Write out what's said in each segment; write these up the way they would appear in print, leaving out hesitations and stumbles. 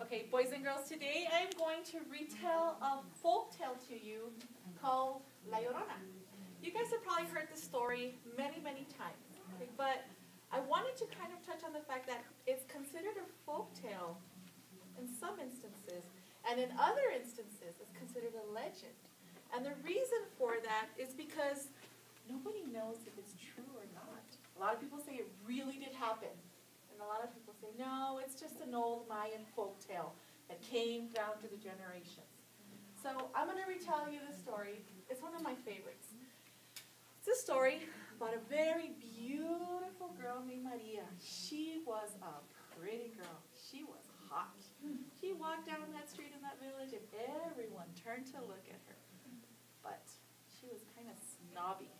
Okay, boys and girls, today I'm going to retell a folk tale to you called La Llorona. You guys have probably heard this story many, many times, okay, but I wanted to kind of touch on the fact that it's considered a folk tale in some instances, and in other instances it's considered a legend. And the reason for that is because nobody knows if it's true or not. A lot of people say it really did happen. And a lot of people say, no, it's just an old Mayan folk tale that came down to the generations. So I'm going to retell you the story. It's one of my favorites. It's a story about a very beautiful girl named Maria. She was a pretty girl. She was hot. She walked down that street in that village and everyone turned to look at her. But she was kind of snobby.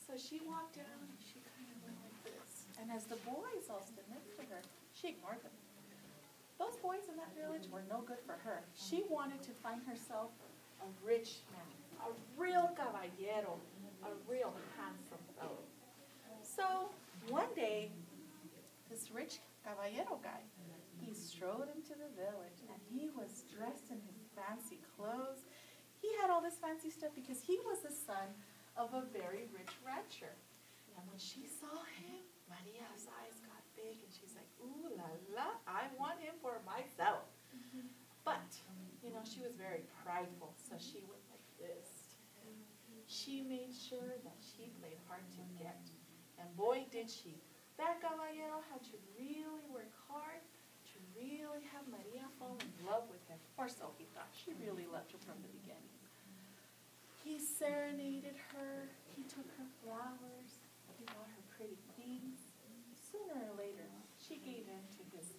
So she walked down and she kind of went like this. And as the boys all stood next to her, she ignored them. Those boys in that village were no good for her. She wanted to find herself a rich man, a real caballero, a real handsome fellow. So one day, this rich caballero guy, he strode into the village and he was dressed in his fancy clothes. He had all this fancy stuff because he was the son of a very rich rancher. And when she saw him, Maria's eyes got big and she's like, ooh la la, I want him for myself. But, you know, she was very prideful, so she went like this to him. She made sure that she played hard to get. And boy, did she. That caballero had to really work hard to really have Maria fall in love with him. Or so he thought. She really loved her from the beginning. He serenaded her. He took her flowers. He bought her pretty things. Sooner or later, she gave in to his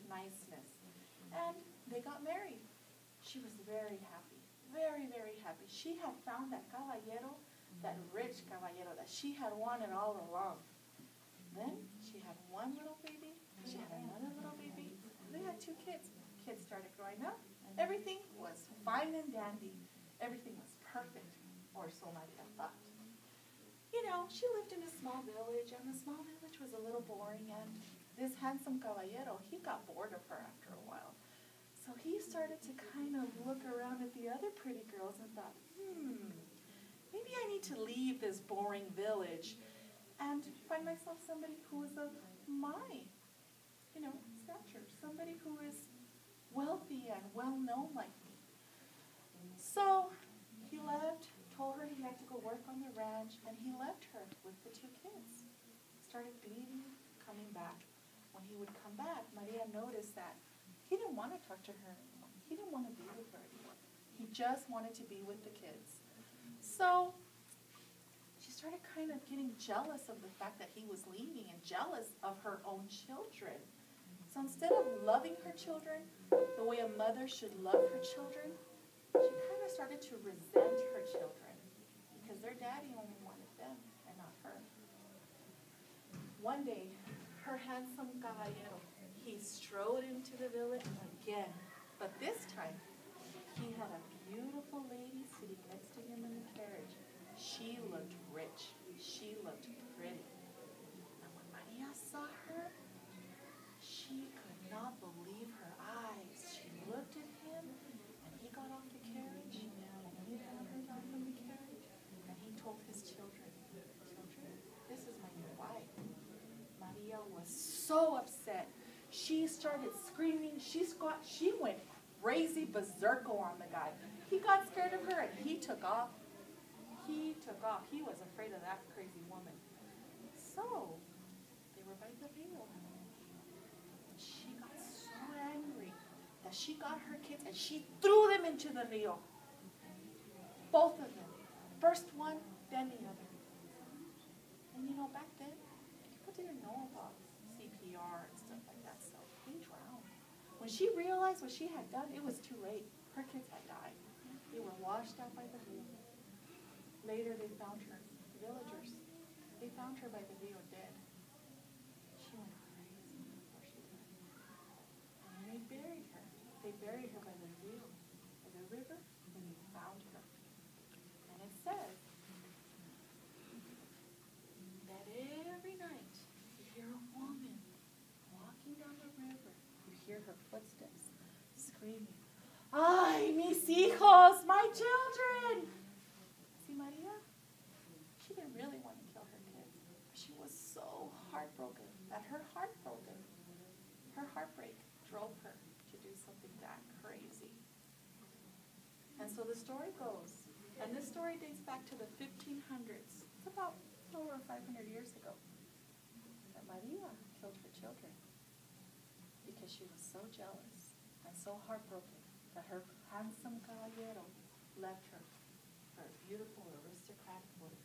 niceness. And they got married. She was very happy. Very, very happy. She had found that caballero, that rich caballero that she had wanted all along. Then she had one little baby. She had another little baby. They had 2 kids. Kids started growing up. Everything was fine and dandy. Everything was perfect, or so Maria thought. You know, she lived in a small village, and the small village was a little boring, and this handsome caballero, he got bored of her after a while. So he started to kind of look around at the other pretty girls and thought, maybe I need to leave this boring village and find myself somebody who is of my, stature, somebody who is wealthy and well-known like me. So he left, told her he had to go work on the ranch, and he left her with the 2 kids. Started leaving, coming back. When he would come back, Maria noticed that he didn't want to talk to her anymore. He didn't want to be with her anymore. He just wanted to be with the kids. So she started kind of getting jealous of the fact that he was leaving and jealous of her own children. So instead of loving her children the way a mother should love her children, she kind of started to resent her children because their daddy only wanted them and not her. One day, her handsome caballero, he strode into the village again, but this time, he had a beautiful lady sitting next to him in the carriage. She looked rich. She looked pretty. And when Maria saw her, she could not believe her eyes. She looked at him, and he got off the carriage, and he found her down from the carriage, and he told his children, this is my new wife. Maria was so upset. She started screaming. She went crazy berserko on the guy. He got scared of her, and he took off. He took off. He was afraid of that crazy woman. So they were by the rio. She got so angry that she got her kids and she threw them into the rio. Both of them. First one, then the other. And back then, people didn't know about CPR and stuff like that, so they drowned. When she realized what she had done, it was too late. Her kids had died. They were washed out by the rio. Later, they found her. Villagers. They found her by the rio dead. She went crazy before she died. And they buried her. They buried her by the rio, by the river, and they found her. And it says that every night you hear a woman walking down the river. You hear her footsteps. screaming, "Ay, mis hijos, my children!" See, Maria, she didn't really want to kill her kids. But she was so heartbroken that her heartbreak drove her to do something that crazy. And so the story goes, and this story dates back to the 1500s. It's about over 500 years ago. That Maria killed her children because she was so jealous and so heartbroken that her handsome caballero left her for a beautiful aristocratic woman.